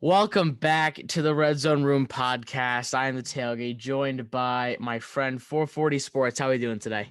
Welcome back to the Red Zone Room podcast. I am the tailgate, joined by my friend 440 Sports. How are we doing today?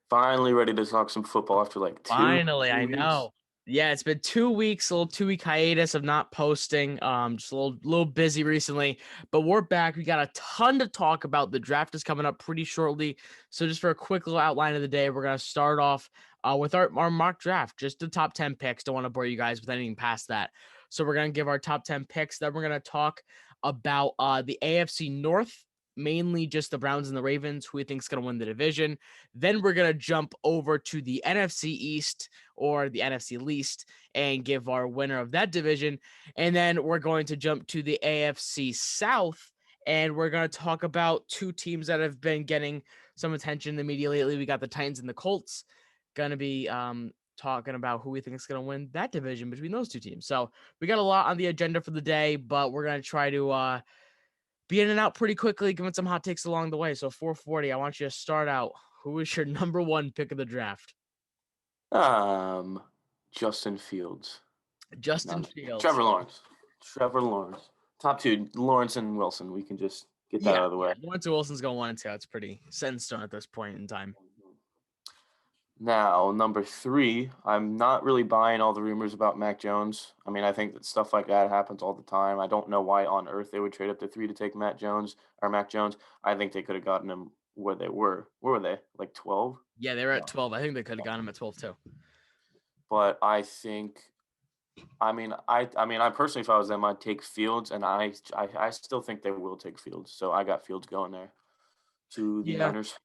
Finally ready to talk some football after like two, Finally, two I weeks. know. Yeah, it's been 2 weeks, a little 2 week hiatus of not posting. Just a little busy recently, but we're back. We got a ton to talk about. The draft is coming up pretty shortly. So just for a quick little outline of the day, we're gonna start off with our mock draft, just the top 10 picks. Don't want to bore you guys with anything past that. So we're gonna give our top 10 picks. Then we're gonna talk about the AFC North, mainly just the Browns and the Ravens, who we think is gonna win the division. Then we're going to jump over to the NFC East or the NFC least and give our winner of that division. And then we're going to jump to the AFC South and we're going to talk about two teams that have been getting some attention in the media lately. We got the Titans and the Colts. Going to be talking about who we think is going to win that division between those two teams. So we got a lot on the agenda for the day, but we're going to try to be in and out pretty quickly, giving some hot takes along the way. So 440, I want you to start out. Who is your number one pick of the draft? Um, Justin Fields. No, Justin no. Fields. Trevor Lawrence. Trevor Lawrence. Top two, Lawrence and Wilson. We can just get that Yeah, out of the way. Lawrence Wilson's going 1 and 2. It's pretty set in stone at this point in time. Now, number three, I'm not really buying all the rumors about Mac Jones. I mean, I think that stuff like that happens all the time. I don't know why on earth they would trade up to three to take Matt Jones or Mac Jones. I think they could have gotten him where they were. Where were they? Like 12? Yeah, they were at No. 12. I think they could have gotten him at 12 too. But I think I personally, if I was them, I'd take Fields, and I still think they will take Fields. So I got Fields going there to the Yeah. Niners.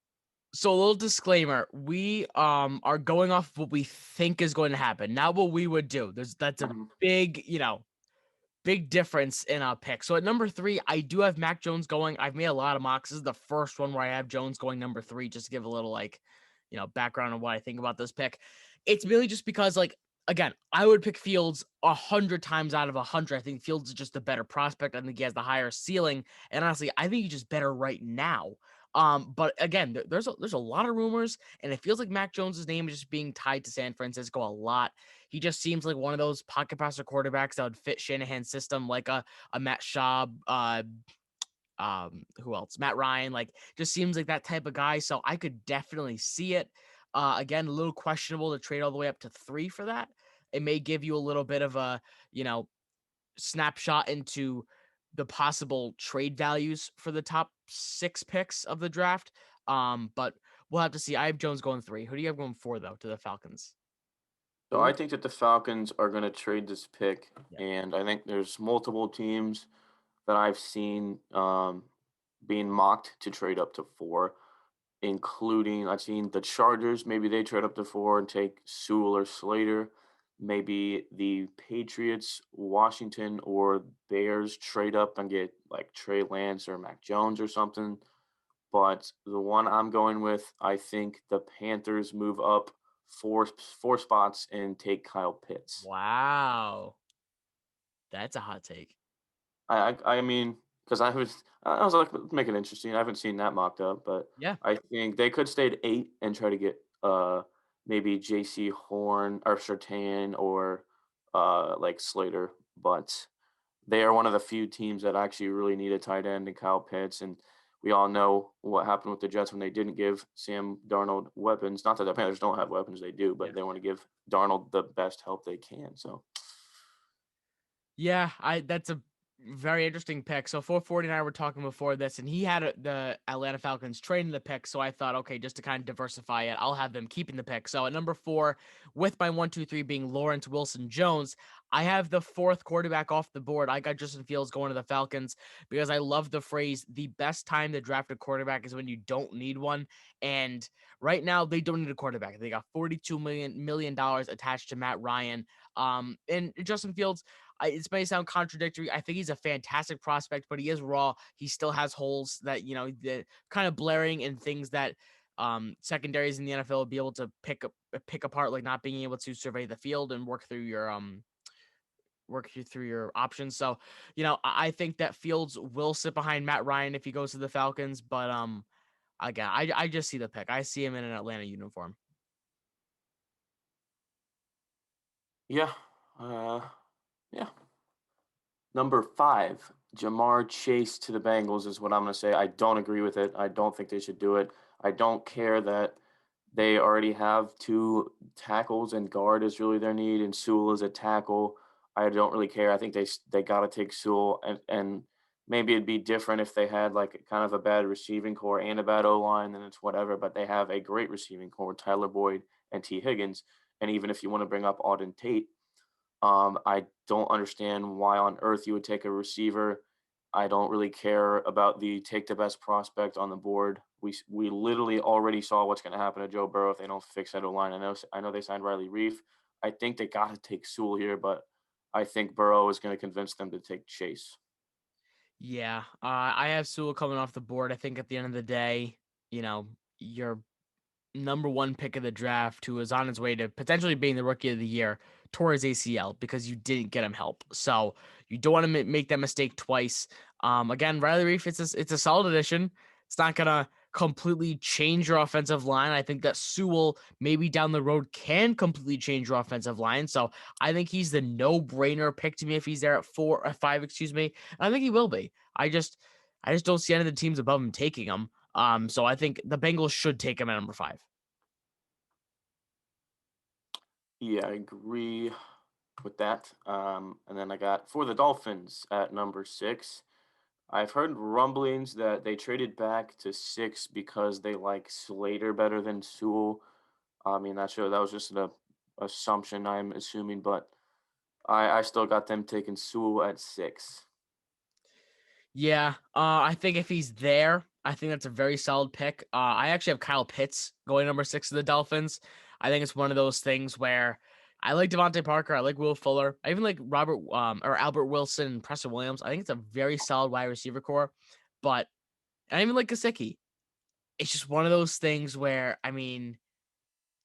So a little disclaimer: we are going off what we think is going to happen, not what we would do. That's a Mhm. big, big difference in a pick. So at number three, I do have Mac Jones going. I've made a lot of mocks. This is the first one where I have Jones going number three, just to give a little background on what I think about this pick. It's really just because again, I would pick Fields 100 times out of 100. I think Fields is just a better prospect. I think he has the higher ceiling, and honestly, I think he's just better right now. But again, there's a lot of rumors, and it feels like Mac Jones's name is just being tied to San Francisco a lot. He just seems like one of those pocket passer quarterbacks that would fit Shanahan's system, like a Matt Schaub, who else? Matt Ryan, like just seems like that type of guy. So I could definitely see it. Again, a little questionable to trade all the way up to three for that. It may give you a little bit of a snapshot into the possible trade values for the top six picks of the draft. But we'll have to see. I have Jones going three. Who do you have going four though to the Falcons? So I think that the Falcons are going to trade this pick, Yeah. and I think there's multiple teams that I've seen being mocked to trade up to four, including I've seen the Chargers. Maybe they trade up to four and take Sewell or Slater. Maybe the Patriots, Washington, or Bears trade up and get like Trey Lance or Mac Jones or something. But the one I'm going with, I think the Panthers move up four spots and take Kyle Pitts. Wow, that's a hot take. I mean, because I was like, make it interesting. I haven't seen that mocked up, but Yeah. I think they could stay at 8 and try to get maybe J.C. Horn or Surtain or like Slater, but they are one of the few teams that actually really need a tight end and Kyle Pitts, and we all know what happened with the Jets when they didn't give Sam Darnold weapons. Not that the Panthers don't have weapons, they do, but Yeah. they want to give Darnold the best help they can. So Yeah, I that's a very interesting pick. So 440 and I were talking before this, and he had the Atlanta Falcons trading the pick. So I thought, okay, just to kind of diversify it, I'll have them keeping the pick. So at number four, with my 1, 2, 3 being Lawrence Wilson Jones, I have the fourth quarterback off the board. I got Justin Fields going to the Falcons because I love the phrase the best time to draft a quarterback is when you don't need one. And right now they don't need a quarterback. They got $42 million attached to Matt Ryan. And Justin Fields, this may sound contradictory. I think he's a fantastic prospect, but he is raw. He still has holes that, the kind of blaring and things that secondaries in the NFL will be able to pick apart, like not being able to survey the field and work you through your options. So, I think that Fields will sit behind Matt Ryan if he goes to the Falcons, but again, I just see the pick. I see him in an Atlanta uniform. yeah, uh, yeah. Number 5, Jamar Chase to the Bengals is what I'm gonna say. I don't agree with it. I don't think they should do it. I don't care that they already have 2 tackles and guard is really their need, and Sewell is a tackle. I don't really care. I think they gotta take Sewell, and maybe it'd be different if they had, like, kind of a bad receiving core and a bad O-line, then it's whatever, but they have a great receiving core, Tyler Boyd and T. Higgins, and even if you wanna bring up Auden Tate, I don't understand why on earth you would take a receiver. I don't really care about the take the best prospect on the board. We literally already saw what's going to happen to Joe Burrow if they don't fix that line. I know they signed Riley Reef. I think they got to take Sewell here, but I think Burrow is going to convince them to take Chase. Yeah, I have Sewell coming off the board. I think at the end of the day, your number one pick of the draft, who is on his way to potentially being the rookie of the year, tore his ACL because you didn't get him help. So you don't want to make that mistake twice. Again, Riley Reef, it's a solid addition. It's not gonna completely change your offensive line. I think that Sewell maybe down the road can completely change your offensive line. So I think he's the no-brainer pick to me if he's there at 4 or 5, excuse me. And I think he will be. I just don't see any of the teams above him taking him. So I think the Bengals should take him at number 5. Yeah, I agree with that. And then I got for the Dolphins at number 6. I've heard rumblings that they traded back to 6 because they like Slater better than Sewell. I mean, not sure. That was just an assumption, I'm assuming, but I still got them taking Sewell at 6. Yeah, I think if he's there, I think that's a very solid pick. I actually have Kyle Pitts going number 6 to the Dolphins. I think it's one of those things where I like Devontae Parker, I like Will Fuller, I even like Robert or Albert Wilson and Preston Williams. I think it's a very solid wide receiver core, but I even like Gesicki. It's just one of those things where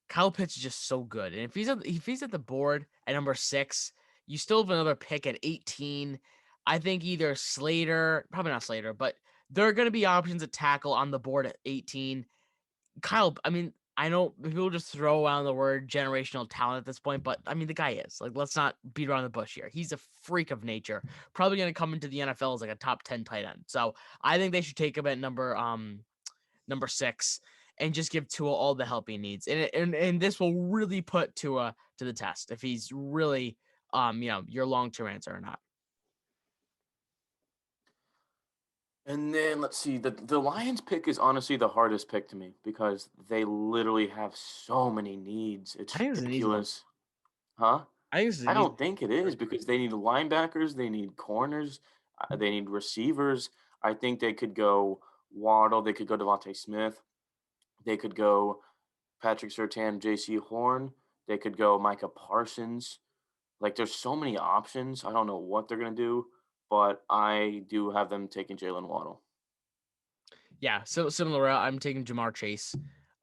Kyle Pitts is just so good. And if he's at the board at number 6, you still have another pick at 18. I think either Slater, probably not Slater, but there are going to be options at tackle on the board at 18. I know people just throw around the word generational talent at this point, but the guy is. Like, let's not beat around the bush here. He's a freak of nature. Probably going to come into the NFL as like a top 10 tight end. So I think they should take him at number 6 and just give Tua all the help he needs. And this will really put Tua to the test if he's really your long-term answer or not. And then let's see, the Lions pick is honestly the hardest pick to me because they literally have so many needs. I It's think it's an easy one. ridiculous. Huh? I think this is I an easy don't think it is because they need linebackers, they need corners, they need receivers. I think they could go Waddle, they could go Devontae Smith, they could go Patrick Surtain, J.C. Horn, they could go Micah Parsons. Like, there's so many options. I don't know what they're gonna do, but I do have them taking Jalen Waddle. Yeah, so similar route. I'm taking Jamar Chase.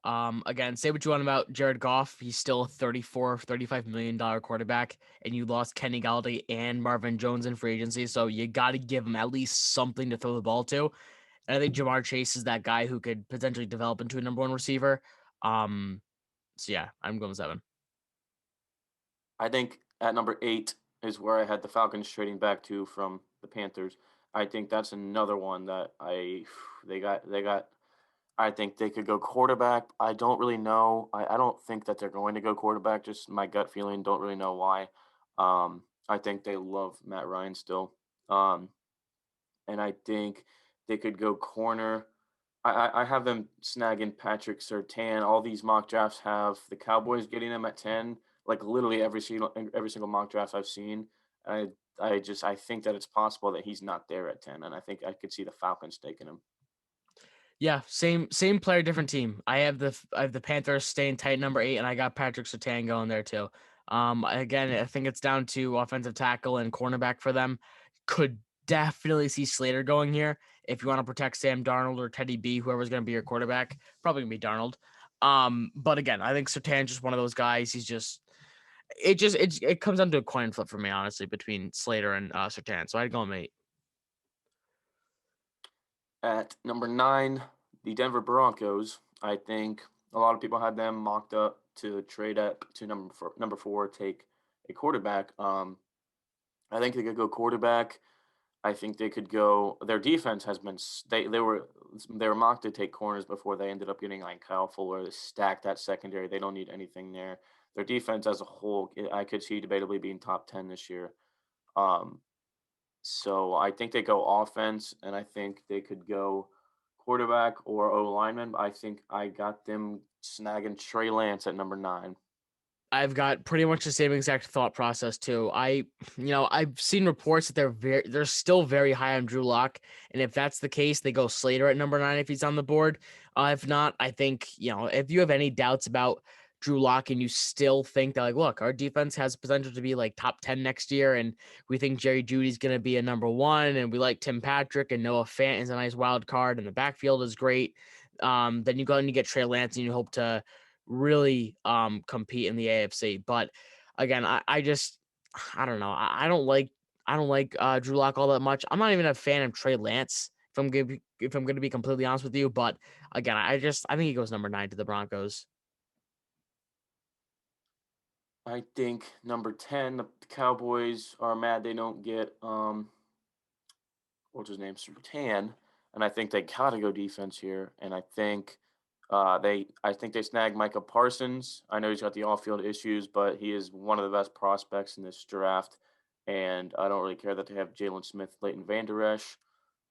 Again, say what you want about Jared Goff. He's still a 34, $35 million quarterback, and you lost Kenny Galladay and Marvin Jones in free agency. So you got to give him at least something to throw the ball to. And I think Jamar Chase is that guy who could potentially develop into a number one receiver. So yeah, I'm going 7. I think at number 8 is where I had the Falcons trading back to from the Panthers. I think that's another one that they got. I think they could go quarterback. I don't really know. I don't think that they're going to go quarterback. Just my gut feeling. Don't really know why. I think they love Matt Ryan still. And I think they could go corner. I have them snagging Patrick Surtain. All these mock drafts have the Cowboys getting them at 10. Like literally every single mock draft I've seen. I I think that it's possible that he's not there at 10, and I think I could see the Falcons taking him. Yeah, same player, different team. I have the Panthers staying tight number 8, and I got Patrick Surtain going there too. Again, I think it's down to offensive tackle and cornerback for them. Could definitely see Slater going here if you want to protect Sam Darnold or Teddy B, whoever's going to be your quarterback. Probably gonna be Darnold. But again, I think Surtain's just one of those guys. It comes down to a coin flip for me, honestly, between Slater and Surtain. So I'd go with 8. At number 9, the Denver Broncos. I think a lot of people had them mocked up to trade up to number 4, take a quarterback. I think they could go quarterback. I think they could go. Their defense has been they were mocked to take corners before they ended up getting like Kyle Fuller to stack that secondary. They don't need anything there. Their defense as a whole, I could see debatably being top 10 this year. Um, so I think they go offense, and I think they could go quarterback or O lineman. I think I got them snagging Trey Lance at number 9. I've got pretty much the same exact thought process too. I've seen reports that they're still very high on Drew Lock, and if that's the case, they go Slater at number 9 if he's on the board. If not, I think if you have any doubts about Drew Lock and you still think that, like, look, our defense has potential to be like top 10 next year, and we think Jerry Judy's going to be a number 1, and we like Tim Patrick and Noah Fant is a nice wild card, and the backfield is great. Then you go and you get Trey Lance, and you hope to really compete in the AFC. But again, I don't know. I don't like Drew Lock all that much. I'm not even a fan of Trey Lance if I'm gonna be completely honest with you. But again, I think he goes number 9 to the Broncos. I think number 10, the Cowboys are mad they don't get what's his name, Surtain, and I think they gotta go defense here. And I think they snag Micah Parsons. I know he's got the off-field issues, but he is one of the best prospects in this draft. And I don't really care that they have Jalen Smith, Leighton Vander Esch.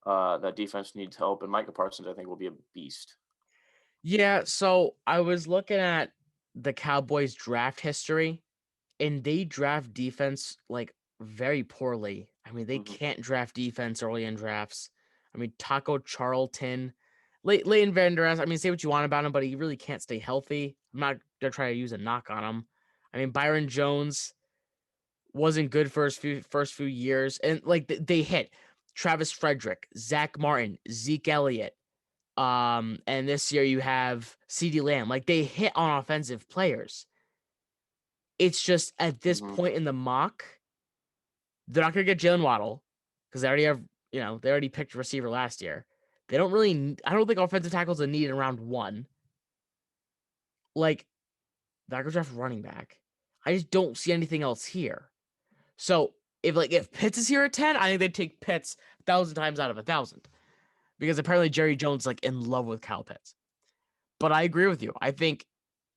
That defense needs help, and Micah Parsons, I think, will be a beast. Yeah, so I was looking at the Cowboys draft history, and they draft defense like very poorly. I mean, they Hmm. can't draft defense early in drafts. I mean, Taco Charlton, Leighton Vander Esch. I mean, say what you want about him, but he really can't stay healthy. I'm not gonna try to use a knock on him. I mean, Byron Jones wasn't good for his first few years, and like they hit Travis Frederick, Zach Martin, Zeke Elliott. And this year you have CeeDee Lamb. Like, they hit on offensive players. It's just at this Hmm. point in the mock, they're not gonna get Jalen Waddle because they already have, they already picked a receiver last year. They don't really. I don't think offensive tackles a need in round 1. Like, they're not gonna draft running back. I just don't see anything else here. So if Pitts is here at 10, I think they'd take Pitts 1,000 times out of 1,000 because apparently Jerry Jones is like in love with Kyle Pitts. But I agree with you. I think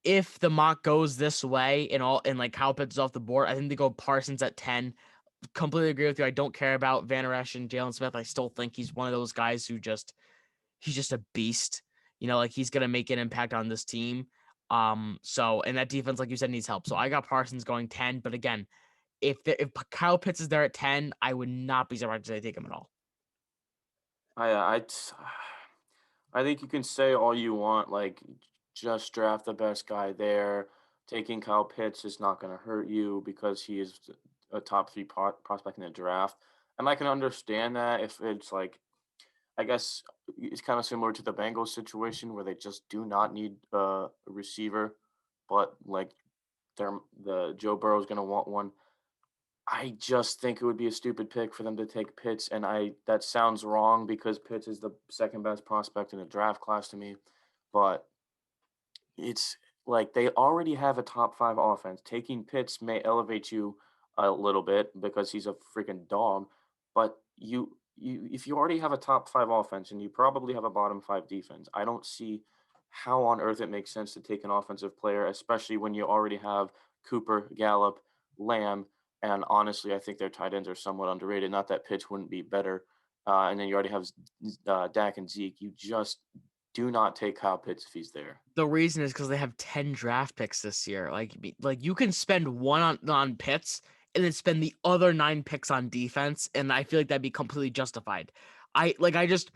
if the mock goes this way and like Kyle Pitts is off the board, I think they go Parsons at 10. Completely agree with you. I don't care about Van Esch and Jalen Smith. I still think he's one of those guys who he's just a beast. Like, he's gonna make an impact on this team. And that defense, like you said, needs help. So I got Parsons going 10. But again, if Kyle Pitts is there at 10, I would not be surprised if they take him at all. I I think you can say all you want, like just draft the best guy there. Taking Kyle Pitts is not going to hurt you because he is a top 3 prospect in the draft, and I can understand that if it's like, I guess it's kind of similar to the Bengals situation where they just do not need a receiver, but like the Joe Burrow is going to want one. I just think it would be a stupid pick for them to take Pitts, and that sounds wrong because Pitts is the second best prospect in the draft class to me, but it's like they already have a top 5 offense. Taking Pitts may elevate you a little bit because he's a freaking dog, but you if you already have a top 5 offense and you probably have a bottom 5 defense, I don't see how on earth it makes sense to take an offensive player, especially when you already have Cooper, Gallup, Lamb, and honestly, I think their tight ends are somewhat underrated. Not that Pitts wouldn't be better, and then you already have Dak and Zeke. You just do not take Kyle Pitts if he's there. The reason is because they have 10 draft picks this year. Like you can spend one on Pitts and then spend the other 9 picks on defense, and I feel like that'd be completely justified. I just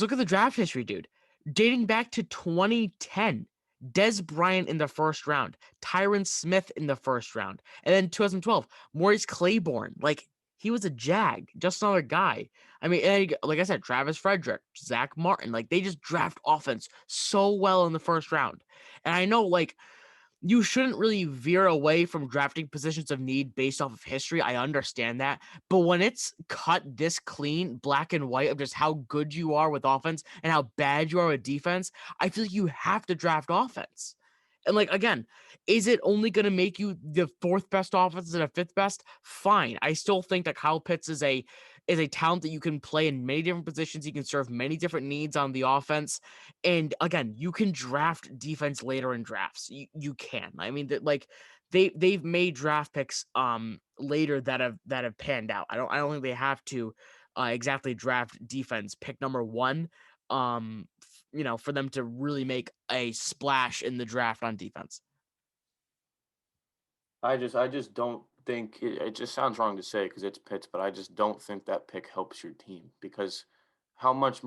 look at the draft history, dude. Dating back to 2010, Des Bryant in the first round, Tyron Smith in the first round, and then 2012, Maurice Claiborne. Like, he was a Jag, just another guy. I mean, and like I said, Travis Frederick, Zach Martin, like, they just draft offense so well in the first round. And I know, like, you shouldn't really veer away from drafting positions of need based off of history. I understand that. But when it's cut this clean, black and white, of just how good you are with offense and how bad you are with defense, I feel like you have to draft offense. And like, again, is it only going to make you the 4th best offense and a 5th best? Fine. I still think that Kyle Pitts is a is a talent that you can play in many different positions. He can serve many different needs on the offense. And again, you can draft defense later in drafts. You can. I mean, that like they've made draft picks later that have panned out. I don't think they have to exactly draft defense pick number one. For them to really make a splash in the draft on defense. I just don't think it just sounds wrong to say because it's Pitts, but I just don't think that pick helps your team because how much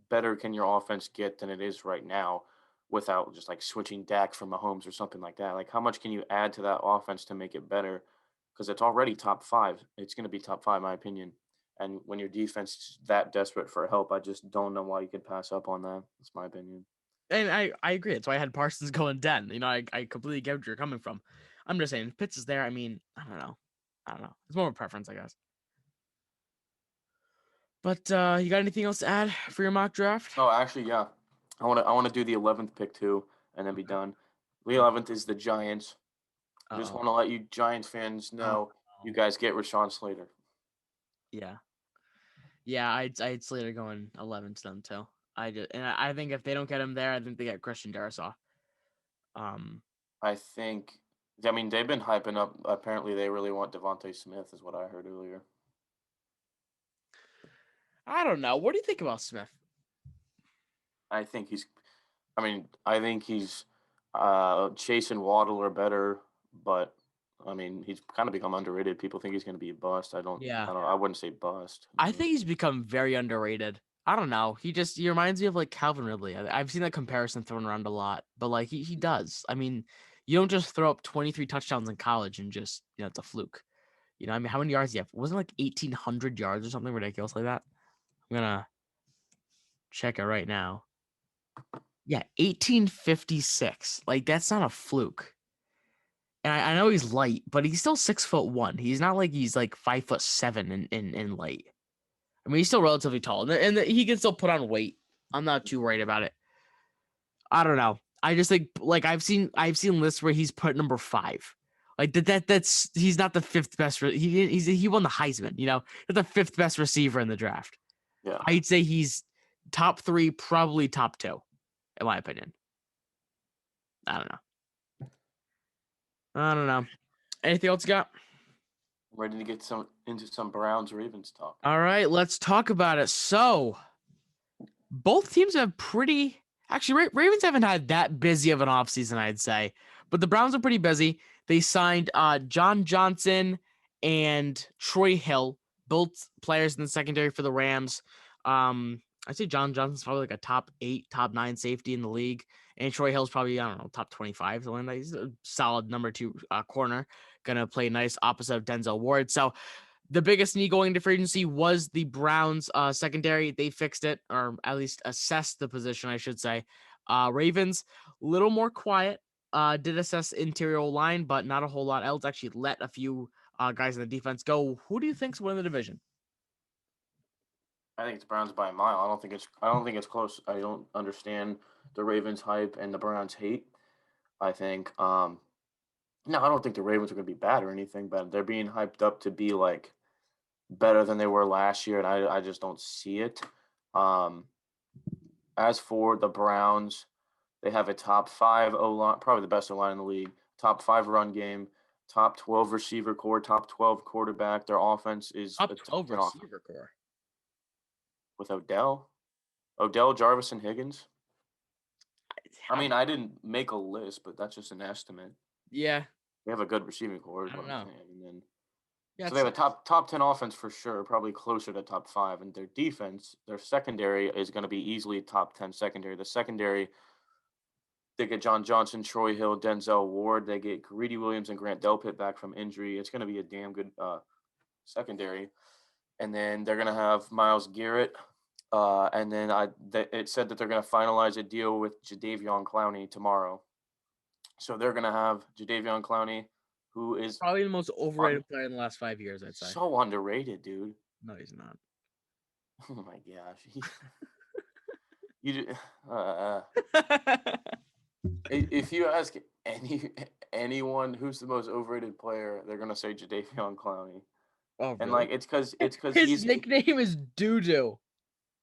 better can your offense get than it is right now without just like switching Dak for Mahomes or something like that? Like how much can you add to that offense to make it better? Because it's already top five. It's going to be top five, in my opinion. And when your defense is that desperate for help, I just don't know why you could pass up on that. That's my opinion. And I agree. That's why I had Parsons going 10. I completely get what you're coming from. I'm just saying, if Pitts is there. I mean, I don't know. It's more of a preference, I guess. But you got anything else to add for your mock draft? Oh, actually, yeah. I want to do the 11th pick too, and then be done. The 11th is the Giants. Just Uh-oh. want to let you Giants fans Oh, know you guys get Rashawn Slater. yeah. Yeah, I'd Slater going 11 to them too. I think if they don't get him there, I think they get Christian Darrisaw. Um, I think. I mean, they've been hyping up. Apparently, they really want Devontae Smith, is what I heard earlier. I don't know. What do you think about Smith? I think he's. I mean, I think he's. Chase and Waddle are better, but I mean, he's kind of become underrated. People think he's going to be a bust. I don't. Yeah. I don't. I wouldn't say bust. I think he's become very underrated. I don't know. He reminds me of like Calvin Ridley. I've seen that comparison thrown around a lot, but like he does. I mean, you don't just throw up 23 touchdowns in college and just it's a fluke. I mean, how many yards do you have? Wasn't it like 1,800 yards or something ridiculous like that? I'm gonna check it right now. Yeah, 1856. Like that's not a fluke. And I know he's light, but he's still 6'1". He's not like he's like 5'7" in light. I mean, he's still relatively tall, and he can still put on weight. I'm not too worried about it. I don't know. I just think like I've seen lists where he's put number 5. Like that's he's not the 5th best. He won the Heisman. He's the 5th best receiver in the draft. Yeah. I'd say he's top 3, probably top 2, in my opinion. I don't know. I don't know. Anything else you got? I'm ready to get into some Browns Ravens talk. All right, let's talk about it. So, both teams have pretty. Actually, Ravens haven't had that busy of an offseason, I'd say. But the Browns are pretty busy. They signed John Johnson and Troy Hill, both players in the secondary for the Rams. I'd say John Johnson's probably like a top 8, top 9 safety in the league. And Troy Hill's probably, I don't know, top 25. He's a solid number 2 corner. Going to play nice opposite of Denzel Ward. So the biggest need going into free agency was the Browns secondary. They fixed it, or at least assessed the position, I should say. Ravens, a little more quiet. Did assess interior line, but not a whole lot else. Actually let a few guys in the defense go. Who do you think's winning the division? I think it's Browns by a mile. I don't think it's close. I don't understand the Ravens hype and the Browns hate. I think no, I don't think the Ravens are going to be bad or anything, but they're being hyped up to be like better than they were last year, and I just don't see it. Um, as for the Browns, they have a top 5 O line, probably the best O line in the league, top 5 run game, top 12 receiver core, top 12 quarterback. Their offense is Up a top 12 10 offense receiver core. with Odell, Jarvis, and Higgins. I mean, I didn't make a list, but that's just an estimate. Yeah, They have a good receiving core, is I what don't I'm know. saying. And then Yeah, so they have a top 10 offense for sure, probably closer to top 5. And their defense, their secondary is going to be easily top 10 secondary. The secondary, they get John Johnson, Troy Hill, Denzel Ward. They get Greedy Williams and Grant Delpit back from injury. It's going to be a damn good secondary. And then they're going to have Myles Garrett. And then it said that they're going to finalize a deal with Jadeveon Clowney tomorrow. So they're going to have Jadeveon Clowney, who is probably the most overrated player in the last 5 years, I'd say. so underrated, dude. No, he's not. Oh my gosh. You if you ask anyone who's the most overrated player, they're gonna say Jadeveon Clowney. Oh, And really? it's because His nickname is Doo-Doo.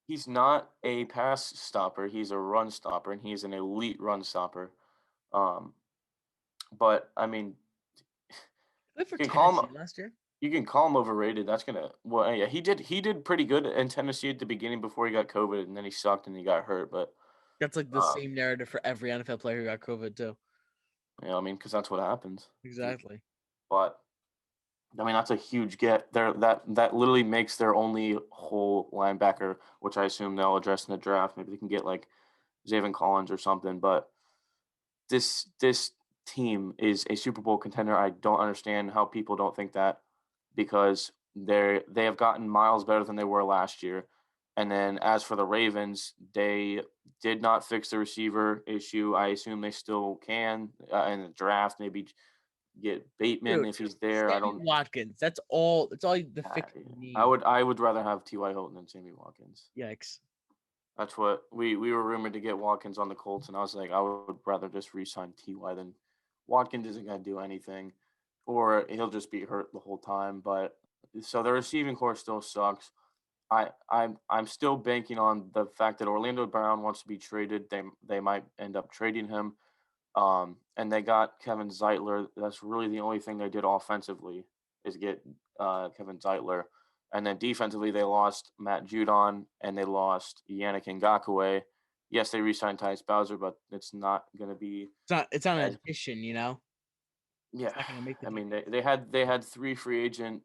he's not a pass stopper, he's a run stopper, and he's an elite run stopper. Um, but I mean, He played for you can call Tennessee him last year. you can call him overrated. That's gonna well, yeah, he did pretty good in Tennessee at the beginning before he got COVID, and then he sucked and he got hurt. But That's like the uh, same narrative for every NFL player who got COVID too. I mean, because that's what happens. Exactly. But I mean, that's a huge get. There, that literally makes their only whole linebacker, which I assume they'll address in the draft. Maybe they can get like Zaven Collins or something. But this team is a Super Bowl contender. I don't understand how people don't think that because they have gotten miles better than they were last year. And then as for the Ravens, they did not fix the receiver issue. I assume they still can in the draft. Maybe get Bateman Dude, if he's there. I Sammy don't. Watkins. That's all. That's all the Uh, fix you I need. would I would rather have T.Y. Hilton than Sammy Watkins. Yikes. That's what we were rumored to get Watkins on the Colts, and I was like, I would rather just re-sign Ty than Watkins isn't going to do anything, or he'll just be hurt the whole time. But so the receiving core still sucks. I'm still banking on the fact that Orlando Brown wants to be traded. They might end up trading him. And they got Kevin Zeitler. That's really the only thing they did offensively is get Kevin Zeitler. And then defensively, they lost Matt Judon and they lost Yannick Ngakwe. Yes, they re-signed Tyus Bowser, but it's not going to be It's not an as addition, you know. It's yeah. not gonna make the I mean, difference. they had three free agent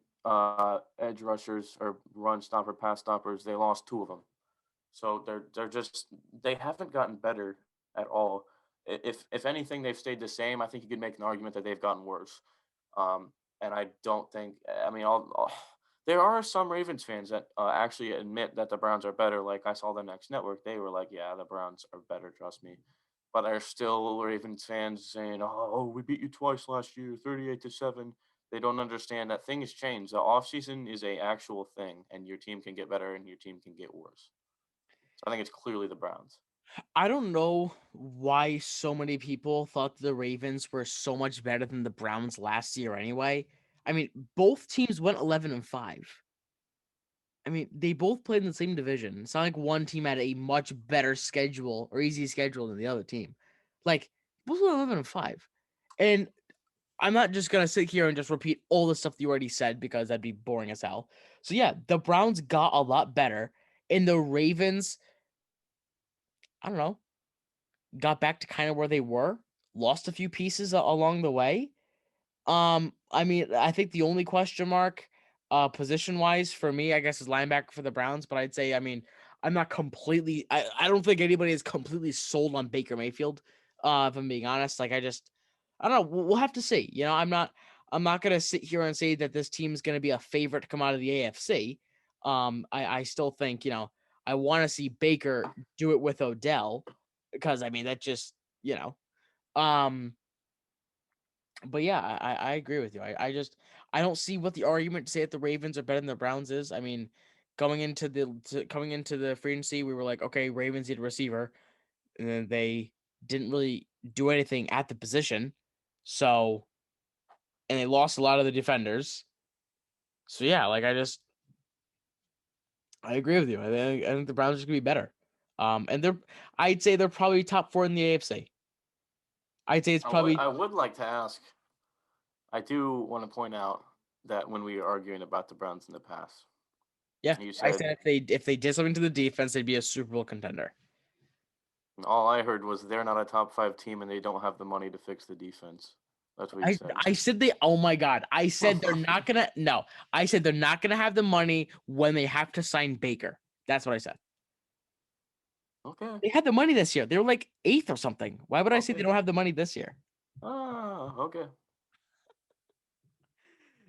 edge rushers or run stopper, pass stoppers. They lost two of them. So they're just they haven't gotten better at all. If anything, they've stayed the same. I think you could make an argument that they've gotten worse. And I don't think. I mean, there are some Ravens fans that actually admit that the Browns are better. Like I saw the Next Network, they were like, "Yeah, the Browns are better, trust me." But there's still Ravens fans saying, "Oh, we beat you twice last year, 38-7." They don't understand that things change. The offseason is a actual thing, and your team can get better and your team can get worse. So I think it's clearly the Browns. I don't know why so many people thought the Ravens were so much better than the Browns last year anyway. I mean, both teams went 11-5. I mean, they both played in the same division. It's not like one team had a much better schedule or easy schedule than the other team. Like, both went 11-5. And I'm not just gonna sit here and just repeat all the stuff that you already said because that'd be boring as hell. So yeah, the Browns got a lot better, and the Ravens, I don't know, got back to kind of where they were, lost a few pieces along the way. I mean, I think the only question mark, position wise for me, I guess, is linebacker for the Browns. But I'd say, I mean, I'm not completely. I don't think anybody is completely sold on Baker Mayfield. If I'm being honest, like I don't know. We'll have to see. You know, I'm not gonna sit here and say that this team's gonna be a favorite to come out of the AFC. I still think, I want to see Baker do it with Odell because I mean that just, you know. Um, but yeah, I agree with you. I don't see what the argument to say that the Ravens are better than the Browns is. I mean, coming into the free agency, we were like, okay, Ravens need a receiver, and then they didn't really do anything at the position. So, and they lost a lot of the defenders. So yeah, like I agree with you. I think the Browns are gonna be better. And I'd say they're probably top four in the AFC. I'd say it's I would probably I would like to ask. I do want to point out that when we were arguing about the Browns in the past, yeah. you I said said if they did something to the defense, they'd be a Super Bowl contender. all I heard was they're not a top five team and they don't have the money to fix the defense. That's what you I said. I said they oh my god. I said they're not gonna no. I said they're not gonna have the money when they have to sign Baker. That's what I said. Okay. They had the money this year. They were like eighth or something. Why would I say they Okay. don't have the money this year? Okay.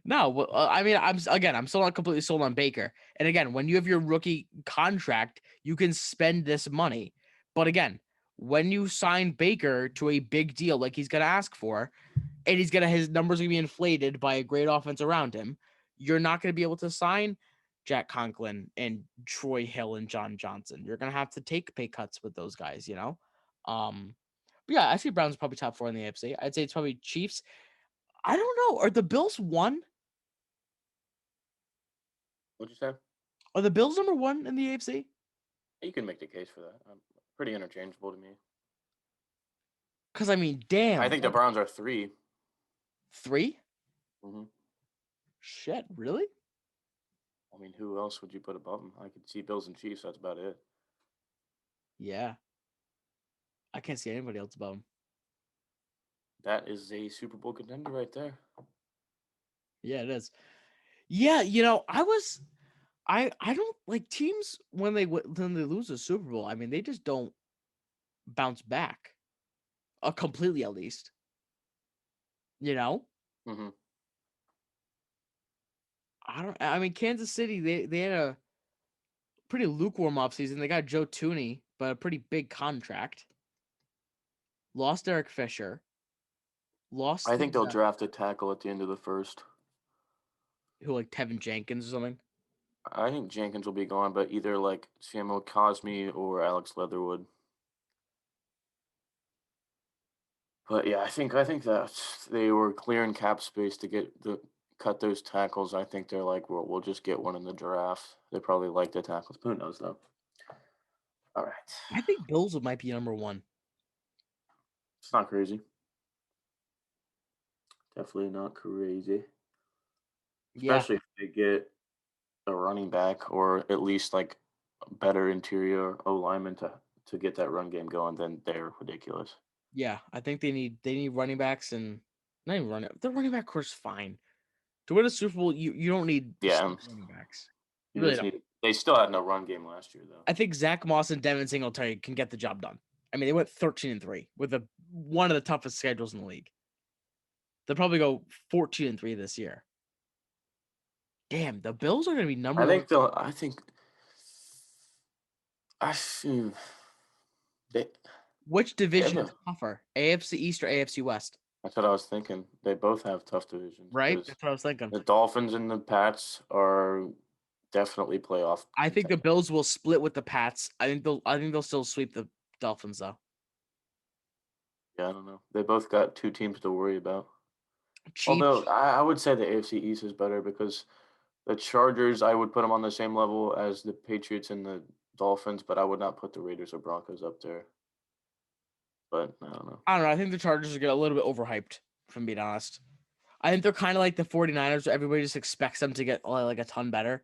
No, well, I mean, I'm still not completely sold on Baker. And again, when you have your rookie contract, you can spend this money. But again, when you sign Baker to a big deal like he's gonna ask for, and his numbers are gonna be inflated by a great offense around him, you're not gonna be able to sign Jack Conklin and Troy Hill and John Johnson. You're gonna have to take pay cuts with those guys, you know. But yeah, I see Browns probably top four in the AFC. I'd say it's probably Chiefs. I don't know. Are the Bills one? What'd you say? Are the Bills number 1 in the AFC? You can make the case for that. Pretty interchangeable to me. Because I mean, I damn, think the Browns are 3. 3? Mm-hmm. Shit, really? I mean, who else would you put above them? I could see Bills and Chiefs. That's about it. Yeah, I can't see anybody else above them. That is a Super Bowl contender right there. Yeah, it is. Yeah, I don't like teams when they lose a Super Bowl. I mean, they just don't bounce back, completely at least. You know, Mm-hmm. I don't. I mean, Kansas City they had a pretty lukewarm offseason. They got Joe Tooney, but a pretty big contract. Lost Eric Fisher. Lost I think the they'll draft a tackle at the end of the first. who like Tevin Jenkins or something. I think Jenkins will be gone, but either like Samuel Cosme or Alex Leatherwood. But yeah, I think that they were clearing cap space to cut those tackles. I think they're like, well, we'll just get one in the draft. They probably like the tackles. Who knows though? All right, I think Bills might be number 1. it's not crazy. Definitely not crazy. Yeah, Especially if they get a running back or at least like a better interior O lineman to get that run game going, then they're ridiculous. yeah. I think they need running backs and not even running. The running back course fine to win a Super Bowl. You don't need Yeah, running backs. You you really just don't. need. They still had no run game last year though. I think Zach Moss and Devin Singletary can get the job done. I mean, they went 13-3 with one of the toughest schedules in the league. They'll probably go 14-3 this year. Damn, the Bills are going to be number I 1. think they'll. I think. I see. They, Which they have division is a, tougher, AFC East or AFC West? that's what I was thinking. They both have tough divisions Right? because That's what I was thinking. the Dolphins and the Pats are definitely playoff I think the contenders. Bills will split with the Pats. I think they'll still sweep the Dolphins though. Yeah, I don't know. They both got 2 teams to worry about. Although Chiefs. I would say the AFC East is better because the Chargers, I would put them on the same level as the Patriots and the Dolphins, but I would not put the Raiders or Broncos up there. But I don't know. I don't know. I think the Chargers are get a little bit overhyped, if I'm being honest. I think they're kind of like the 49ers. Where everybody just expects them to get like a ton better.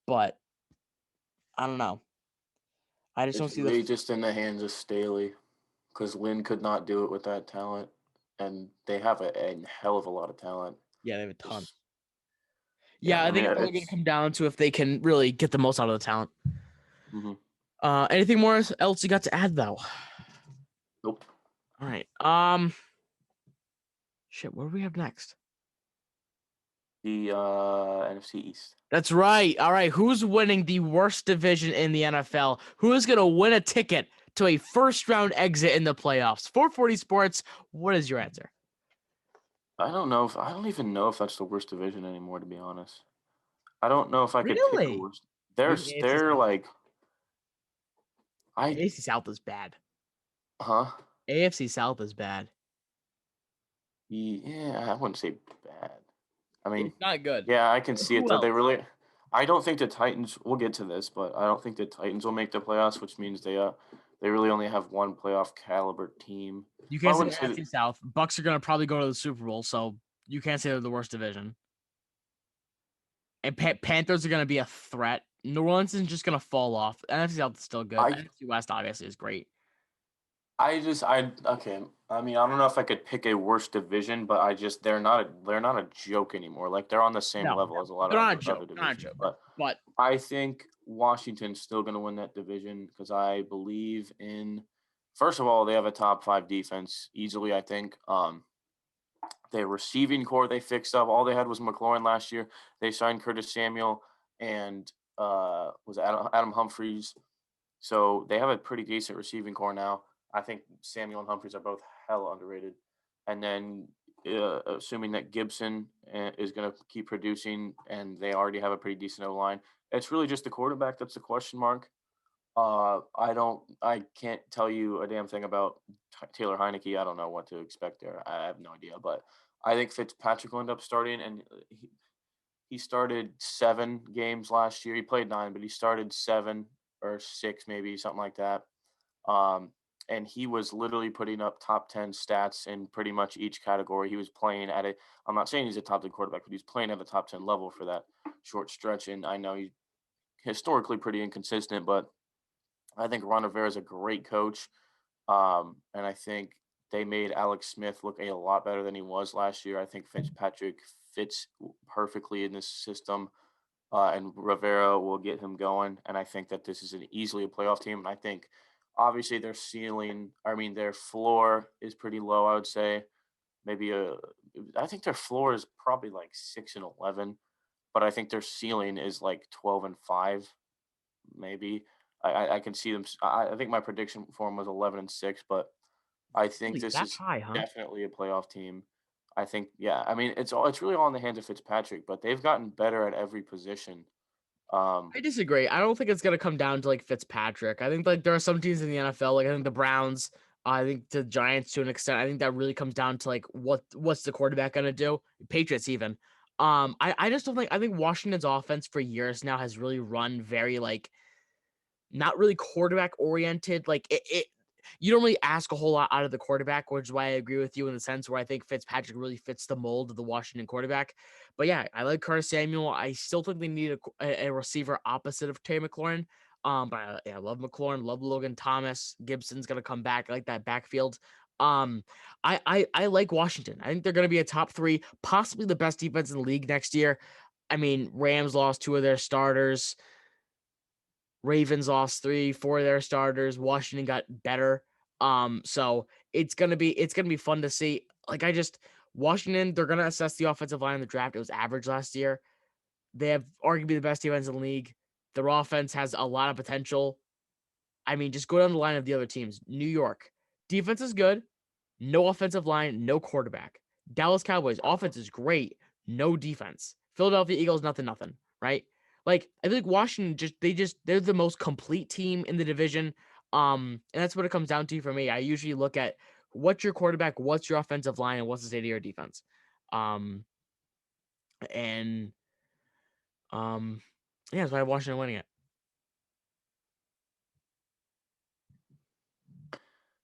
But I don't know. I just don't It's see the really just in the hands of Staley because Lynn could not do it with that talent, and they have a hell of a lot of talent. yeah, they have a ton. Just yeah, Yeah, I I mean think it's only gonna it's come down to if they can really get the most out of the talent. mhm. Anything more else you got to add though? Nope. All right. Shit, what do we have next? The NFC East. That's right. All right. Who's winning the worst division in the NFL? Who is going to win a ticket to a first round exit in the playoffs? 440 Sports, what is your answer? I don't even know if that's the worst division anymore, to be honest. I don't know if I could pick a Really? worst. You think AFC They're South? like I AFC South is bad. huh? AFC South is bad. Yeah, I wouldn't say bad. I mean, It's not good. yeah, I can see it Who though. They else? really I don't think the Titans we'll get to this, but I don't think the Titans will make the playoffs, which means they really only have one playoff caliber team. You Well, can't I say wouldn't say that, NFC South. Bucks are going to probably go to the Super Bowl, so you can't say they're the worst division. And Panthers are going to be a threat. New Orleans is just going to fall off. NFC South is still good. I NFC West obviously is great. I okay. I mean, I don't know if I could pick a worse division, but they're not a joke anymore. Like they're on the same No, level as a lot they're of not a joke. other They're not a divisions. joke. But But I think Washington's still going to win that division because I believe in. First of all, they have a top 5 defense easily. I think. Their receiving core they fixed up. All they had was McLaurin last year. They signed Curtis Samuel and was Adam Humphries. So they have a pretty decent receiving core now. I think Samuel and Humphries are both hell underrated. And then assuming that Gibson is going to keep producing and they already have a pretty decent O line, it's really just the quarterback that's the question mark. I can't tell you a damn thing about Taylor Heineke. I don't know what to expect there. I have no idea, but I think Fitzpatrick will end up starting, and he started 7 games last year. He played 9, but he started 7 or 6 maybe, something like that. Um, and he was literally putting up top 10 stats in pretty much each category. He was playing at a I'm not saying he's a top 10 quarterback, but he's playing at the top 10 level for that short stretch. And I know he's historically pretty inconsistent, but I think Ron Rivera is a great coach. And I think they made Alex Smith look a lot better than he was last year. I think Fitzpatrick fits perfectly in this system, and Rivera will get him going. And I think that this is easily a playoff team. And I think obviously their floor is pretty low. I would say maybe I think their floor is probably like 6-11, but I think their ceiling is like 12-5, maybe. I can see them. I think my prediction for them was 11-6, but I think Really, this that is high, huh? definitely a playoff team. I think, yeah. I mean, it's really all in the hands of Fitzpatrick, but they've gotten better at every position. Um, I disagree. I don't think it's gonna come down to like Fitzpatrick. I think like there are some teams in the NFL, like I think the Browns, I think the Giants to an extent. I think that really comes down to like what's the quarterback gonna do? Patriots even. I just don't think I think Washington's offense for years now has really run very like not really quarterback oriented. Like it you don't really ask a whole lot out of the quarterback, which is why I agree with you in the sense where I think Fitzpatrick really fits the mold of the Washington quarterback. But yeah, I like Curtis Samuel. I still think they need a receiver opposite of Terry McLaurin. But I love McLaurin, love Logan Thomas. Gibson's gonna come back. I like that backfield. Um, I like Washington. I think they're gonna be a top three, possibly the best defense in the league next year. I mean, Rams lost two of their starters. Ravens lost 3, 4 of their starters. Washington got better. So it's gonna be fun to see. Like Washington, they're gonna assess the offensive line in the draft. It was average last year. They have arguably the best defense in the league. Their offense has a lot of potential. I mean, just go down the line of the other teams. New York, defense is good. No offensive line, no quarterback. Dallas Cowboys, offense is great, no defense. Philadelphia Eagles, nothing, nothing, right? Like, I think Washington they're the most complete team in the division. And that's what it comes down to for me. I usually look at what's your quarterback, what's your offensive line, and what's the state of your defense. Um, and yeah, that's why Washington winning it.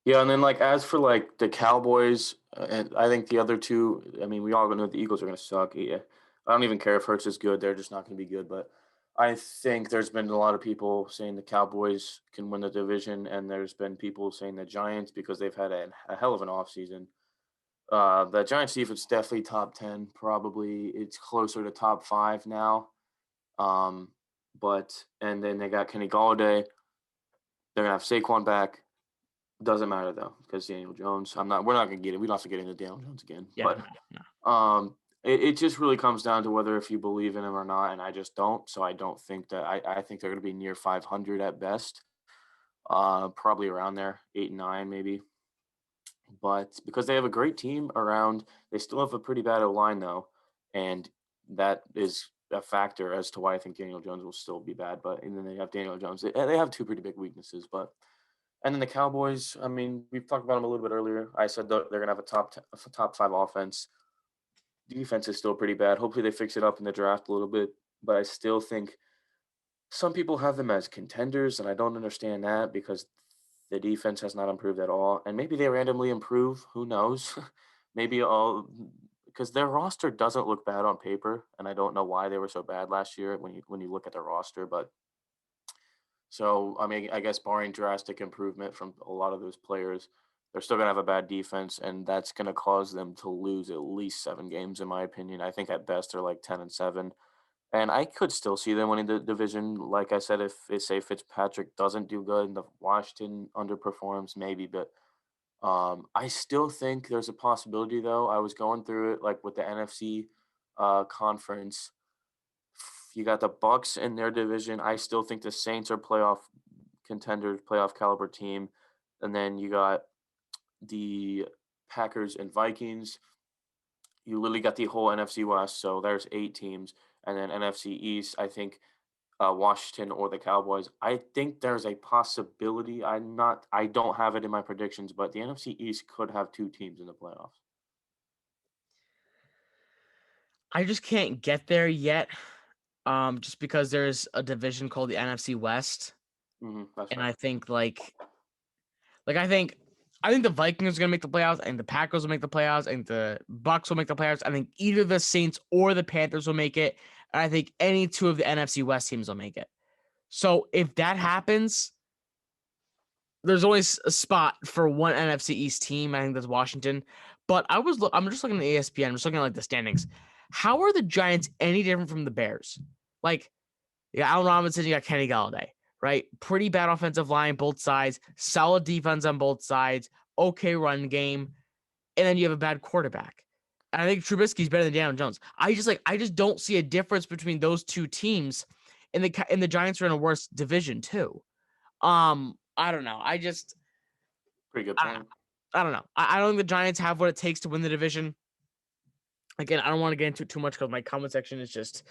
yeah, and then like as for like the Cowboys, and I think the other two, I mean, we all know the Eagles are going to suck. Yeah, I don't even care if Hurts is good; they're just not going to be good. But I think there's been a lot of people saying the Cowboys can win the division, and there's been people saying the Giants because they've had a hell of an offseason. The Giants defense is definitely top 10, probably. It's closer to top 5 now. Um, but and then they got Kenny Galladay. They're gonna have Saquon back. Doesn't matter though, because Daniel Jones. We're not gonna get it. We don't have to get into Daniel Jones again. Yeah, But no, no. it just really comes down to whether if you believe in him or not, and I just don't. So I don't think that I think they're gonna be near 500 at best. Probably around there, 8 and 9 maybe. But because they have a great team around, they still have a pretty bad O line though, and that is a factor as to why I think Daniel Jones will still be bad. But and then they have Daniel Jones. They have two pretty big weaknesses, but and then the Cowboys. I mean, we've talked about them a little bit earlier. I said they're gonna have a top 5 offense. Defense is still pretty bad. Hopefully, they fix it up in the draft a little bit. But I still think some people have them as contenders, and I don't understand that because the defense has not improved at all. And maybe they randomly improve. Who knows? Maybe all because their roster doesn't look bad on paper, and I don't know why they were so bad last year when you look at their roster. But so I mean, I guess barring drastic improvement from a lot of those players, they're still gonna have a bad defense, and that's gonna cause them to lose at least 7 games, in my opinion. I think at best they're like 10-7. And I could still see them winning the division. Like I said, if they say Fitzpatrick doesn't do good and the Washington underperforms, maybe. But I still think there's a possibility, though. I was going through it like with the NFC conference. You got the Bucks in their division. I still think the Saints are playoff contenders, playoff caliber team. And then you got the Packers and Vikings. You literally got the whole NFC West. So there's 8 teams. And then NFC East, I think Washington or the Cowboys. I think there's a possibility. I don't have it in my predictions, but the NFC East could have 2 teams in the playoffs. I just can't get there yet. Just because there's a division called the NFC West, That's and fair. I think I think the Vikings are gonna make the playoffs, and the Packers will make the playoffs, and the Bucks will make the playoffs. I think either the Saints or the Panthers will make it, and I think any two of the NFC West teams will make it. So if that happens, there's only a spot for one NFC East team. I think that's Washington. But I'm just looking at ESPN. I'm just looking at like the standings. How are the Giants any different from the Bears? Like, you got Allen Robinson, you got Kenny Galladay, right? Pretty bad offensive line, both sides, solid defense on both sides, okay run game, and then you have a bad quarterback. And I think Trubisky's better than Daniel Jones. I just don't see a difference between those two teams, and the Giants are in a worse division too. I don't know. Pretty good I don't know. point. I don't know. I don't think the Giants have what it takes to win the division. Again, I don't want to get into it too much because my comment section is just,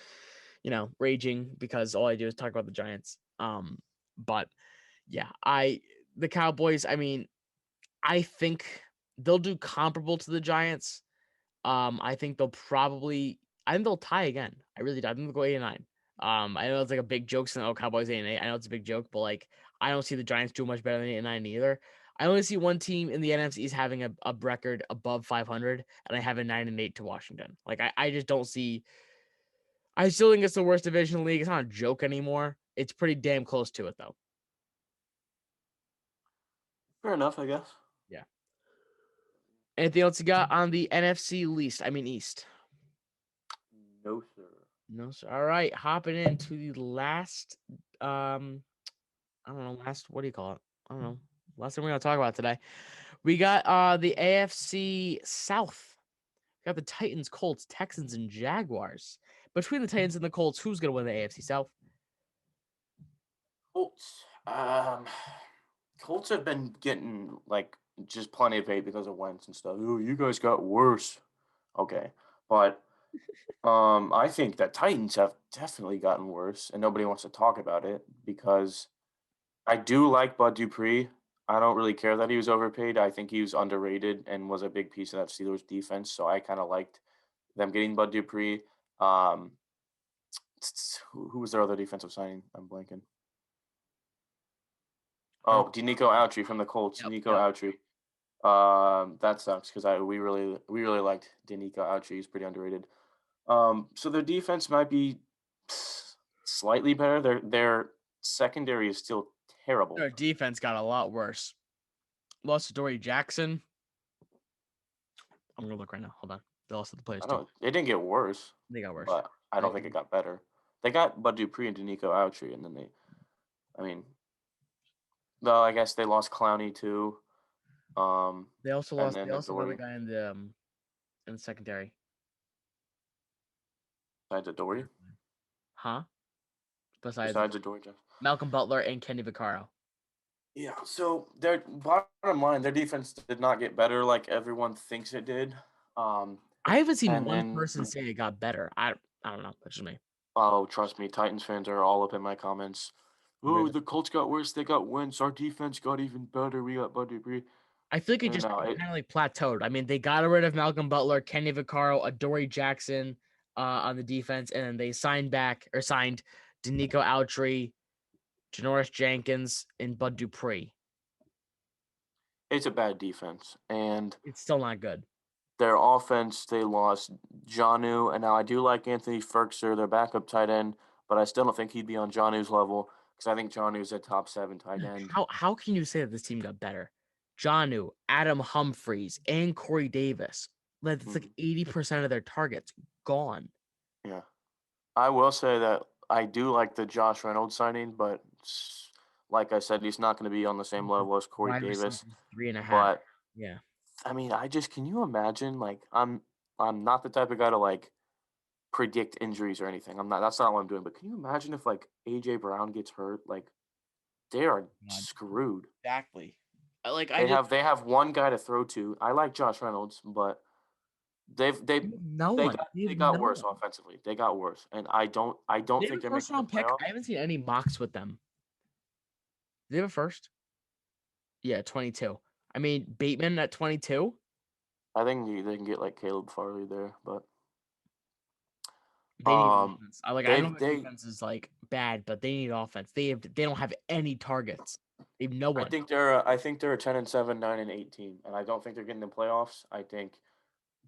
raging because all I do is talk about the Giants. But yeah, the Cowboys, I mean, I think they'll do comparable to the Giants. I think I think they'll tie again. I really do. I think they'll go 8-9. I know it's like a big joke saying, "Oh, Cowboys 8-8." I know it's a big joke, but like, I don't see the Giants doing much better than 8-9 either. I only see one team in the NFC is having a record above 500, and I have a 9-8 to Washington. Like, I just don't see. I still think it's the worst division in the league. It's not a joke anymore. It's pretty damn close to it, though. Fair enough, I guess. Yeah. Anything else you got on the NFC least? I mean East. No, sir. No, sir. All right, hopping into the last, I don't know, last what do you call it? I don't know. Last thing we're gonna talk about today. We got the AFC South. We got the Titans, Colts, Texans, and Jaguars. Between the Titans and the Colts, who's gonna win the AFC South? Colts. Colts have been getting like just plenty of hate because of Wentz and stuff. Oh, you guys got worse. Okay, but I think that Titans have definitely gotten worse, and nobody wants to talk about it because I do like Bud Dupree. I don't really care that he was overpaid. I think he was underrated and was a big piece of that Steelers defense. So I kind of liked them getting Bud Dupree. Um, who was their other defensive signing? I'm blanking. Uh, Oh, Denico Autry from the Colts. yep, Denico yep. Autry. That sucks because we really liked Denico Autry. He's pretty underrated. So their defense might be slightly better. Their secondary is still terrible. Their defense got a lot worse. Lost to Dory Jackson. I'm gonna look right now. Hold on. They lost to the players I too. don't. It didn't get worse, They got worse. but I I don't think it got better. They got Bud Dupree and Denico Autry, and then I mean, though I guess they lost Clowney too. They also And lost. then They also another Adoree. guy in the secondary. Besides Adoree. Huh? Besides Besides Adoree. Malcolm Butler and Kenny Vaccaro. Yeah. So their bottom line, their defense did not get better like everyone thinks it did. Um, I haven't seen and one then person say it got better. I don't know. That's just me. oh, trust me, Titans fans are all up in my comments. Oh, Really. the Colts got worse. They got Wentz. Our defense got even better. We got Bud Dupree. I feel like No, no, it it, kind of like plateaued. I mean, they got rid of Malcolm Butler, Kenny Vaccaro, Adoree Jackson on the defense, and then they signed Denico Autry, Janoris Jenkins, and Bud Dupree. it's a bad defense. And It's still not good. their offense, they lost Janu, and now I do like Anthony Ferkser, their backup tight end, but I still don't think he'd be on Janu's level because I think Janu's a top 7 tight end. How can you say that this team got better? Jonu, Adam Humphreys, and Corey Davis. That's like Mhm. 80% of their targets gone. Yeah. I will say that I do like the Josh Reynolds signing, but like I said, he's not going to be on the same level as Corey Wide Davis. receivers 3.5. But Yeah. I mean, can you imagine? Like, I'm not the type of guy to like predict injuries or anything. I'm not. That's not what I'm doing. But can you imagine if like AJ Brown gets hurt? Like, they are God, screwed. exactly. Like I They just have they have one guy to throw to. I like Josh Reynolds, but they've they no they one. got They they have got no worse one. offensively. They got worse, and I They don't have think a they're first making the round pick. playoffs. I haven't seen any mocks with them. Do they have a first? Yeah, 22. I mean, Bateman at 22. I think they can get like Caleb Farley there, but They need Um, offense. I know they've their they defense is like bad, but they need offense. They don't have any targets. They have no I one. think they're a 10-7, 9-8 team, and I don't think they're getting the playoffs. I think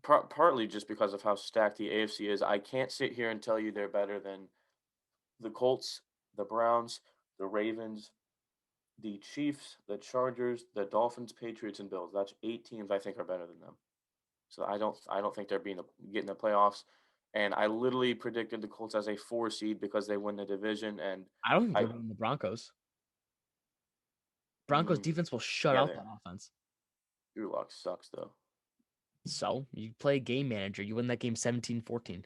partly just because of how stacked the AFC is. I can't sit here and tell you they're better than the Colts, the Browns, the Ravens, the Chiefs, the Chargers, the Dolphins, Patriots, and Bills. That's 8 teams I think are better than them. So I don't think they're getting the playoffs. And I literally predicted the Colts as a 4 seed because they win the division. And I don't think they're I beating the Broncos. Broncos mm, defense will shut yeah, out they that offense. Drew Lock sucks though. So you play game manager. You win that game 17-14.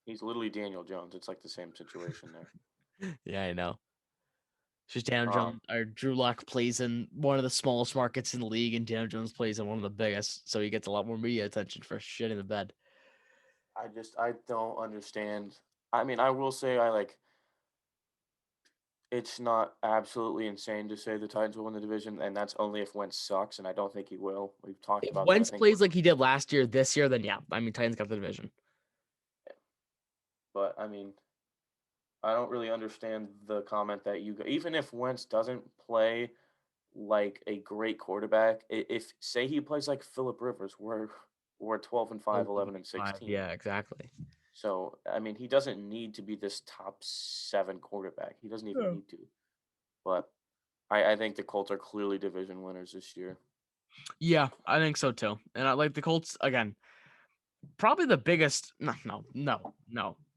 He's literally Daniel Jones. It's like the same situation there. Yeah, I know. It's just Daniel Um, Jones or Drew Lock plays in one of the smallest markets in the league, and Daniel Jones plays in one of the biggest, so he gets a lot more media attention for shitting the bed. I don't understand. I mean, I will say I like it's not absolutely insane to say the Titans will win the division, and that's only if Wentz sucks, and I don't think he will. We've talked If about that. I Wentz think, plays like he did last year, this year, then yeah, I mean Titans got the division. but I mean, I don't really understand the comment that even if Wentz doesn't play like a great quarterback, if say he plays like Philip Rivers, we're 12-5, 11-16. Yeah, exactly. So I mean, he doesn't need to be this top 7 quarterback. He doesn't even Yeah. need to. But I think the Colts are clearly division winners this year. Yeah, I think so too. And I like the Colts again. Probably the biggest. No,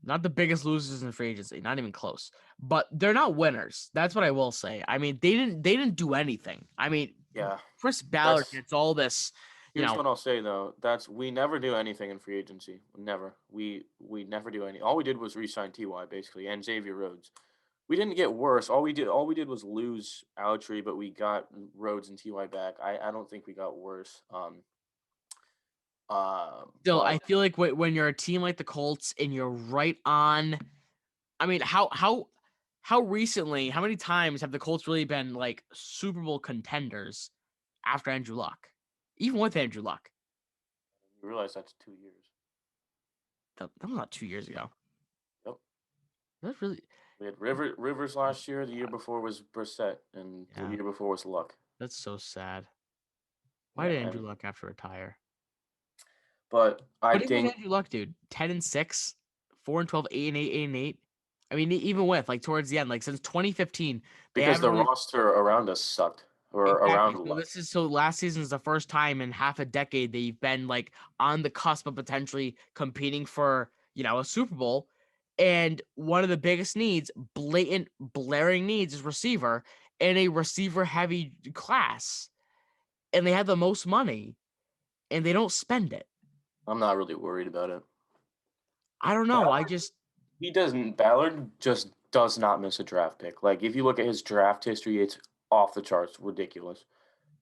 not the biggest losers in free agency. Not even close. But they're not winners. That's what I will say. I mean, they didn't do anything. I mean, Yeah, Chris Ballard that's gets all this. You here's know, what I'll say though. That's we never do anything in free agency. Never. We never do any. All we did was re-sign Ty basically and Xavier Rhodes. We didn't get worse. All we did was lose Outry, but we got Rhodes and Ty back. I don't think we got worse. still, I But feel like when you're a team like the Colts and you're right on. I mean, how recently? How many times have the Colts really been like Super Bowl contenders after Andrew Luck? Even with Andrew Luck, you realize that's 2 years. that was not 2 years ago. Yep. That's really We had Rivers last year. The year before was Brissett, and the yeah. year before was Luck. That's so sad. Why Yeah, did Andrew and Luck have to retire? but I What even think Andrew Luck, dude? 10-6, 4-12, 8-8, 8-8. I mean, even with like towards the end, like since 2015, they because haven't the really roster around us sucked, or exactly. around So Luck. this is so last season is the first time in half a decade they've been like on the cusp of potentially competing for a Super Bowl. And one of the biggest needs, blatant, blaring needs, is receiver in a receiver heavy class. And they have the most money and they don't spend it. I'm not really worried about it. I don't know. I Ballard, just he doesn't. Ballard just does not miss a draft pick. Like if you look at his draft history, it's off the charts, ridiculous.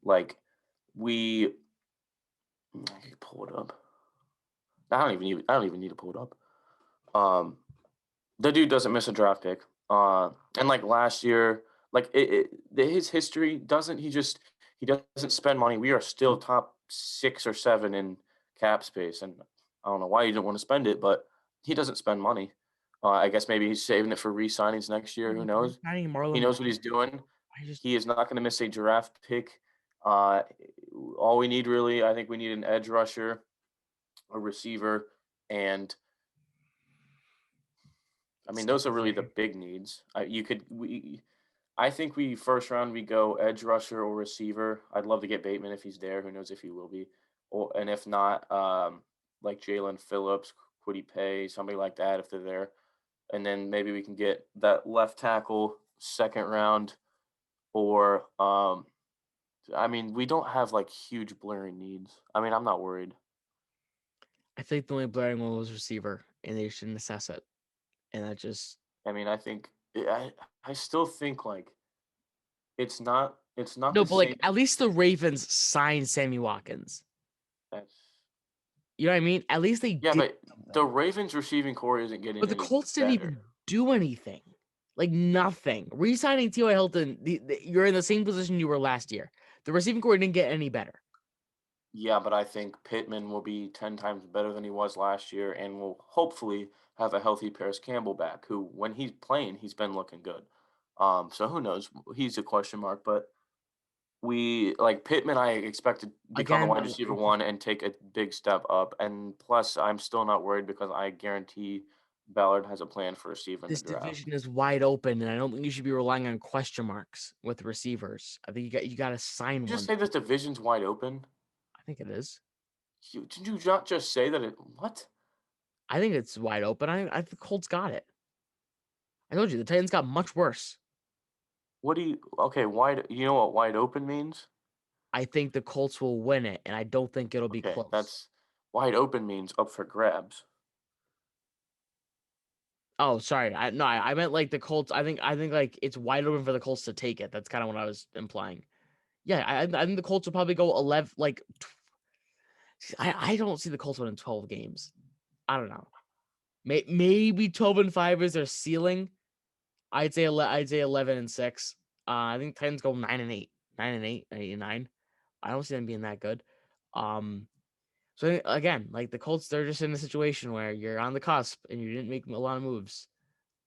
Like we, I can pull it up. I don't even need to pull it up. Um, the dude doesn't miss a draft pick. And like last year, like his history doesn't. He doesn't spend money. We are still top 6 or 7 in cap space, and I don't know why he didn't want to spend it, but he doesn't spend money. I guess maybe he's saving it for re-signings next year. Who knows? signing He Marlon knows what Mack. he's doing. I just He is not going to miss a draft pick. Uh, all we need really, I think we need an edge rusher, a receiver, and I mean those are really the secondary. big needs. I think we first round we go edge rusher or receiver. I'd love to get Bateman if he's there. Who knows if he will be, or and if not, like Jalen Phillips, Quiddy Pay, somebody like that if they're there, and then maybe we can get that left tackle second round, or I mean we don't have like huge blaring needs. I mean I'm not worried. I think the only blaring one was receiver, and they shouldn't assess it. And that just I mean I think I still think like it's not no, the but like same. at least the Ravens signed Sammy Watkins. That's You know what I mean? At least they yeah, did but the something. Ravens receiving core isn't getting But the any Colts didn't better. even do anything. Like nothing. Resigning T.Y. Hilton, you're in the same position you were last year. The receiving core didn't get any better. Yeah, but I think Pittman will be 10 times better than he was last year and will hopefully have a healthy Paris Campbell back, who when he's playing, he's been looking good. So who knows? He's a question mark, but we like Pittman. I expect to become the Again, wide though, receiver one and take a big step up. And plus, I'm still not worried because I guarantee Ballard has a plan for receiver in the this draft. division is wide open, and I don't think you should be relying on question marks with receivers. I think you got to sign You just one. say this division's wide open. I think it is. Did you not just say that it? What? I think it's wide open. I think the Colts got it. I told you the Titans got much worse. What do you? Okay, wide. You know what wide open means? I think the Colts will win it, and I don't think it'll be Okay, close. that's wide open means up for grabs. Oh, sorry. I meant like the Colts. I think like it's wide open for the Colts to take it. That's kind of what I was implying. Yeah, I think the Colts will probably go 11. Like, I don't see the Colts winning 12 games. I don't know. Maybe 12-5 is their ceiling. I'd say 11-6. I think Titans go 9-8, 9-8, 8-9. I don't see them being that good. Um, so again, like the Colts, they're just in a situation where you're on the cusp and you didn't make a lot of moves.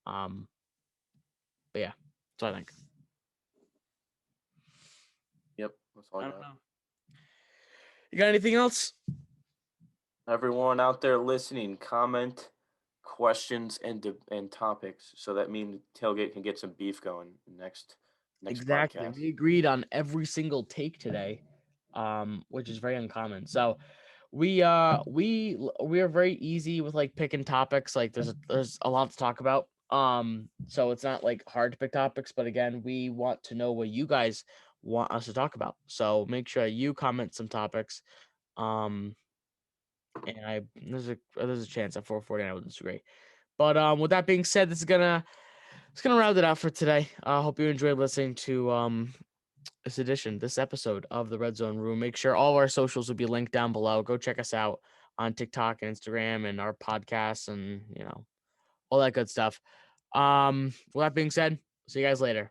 Um, but yeah, that's what I think. Yep, that's all I I don't got. know. You got anything else? Everyone out there listening, comment questions and topics so that me and Tailgate can get some beef going next Exactly. podcast. We agreed on every single take today, which is very uncommon. So we are very easy with like picking topics. Like there's a lot to talk about. So it's not like hard to pick topics, but again, we want to know what you guys want us to talk about. So make sure you comment some topics. Um, and there's a chance at 440 I would disagree. But with that being said, it's gonna round it out for today. I hope you enjoyed listening to this episode of the Red Zone Room. Make sure all of our socials will be linked down below. Go check us out on TikTok and Instagram and our podcasts and all that good stuff. With that being said, see you guys later.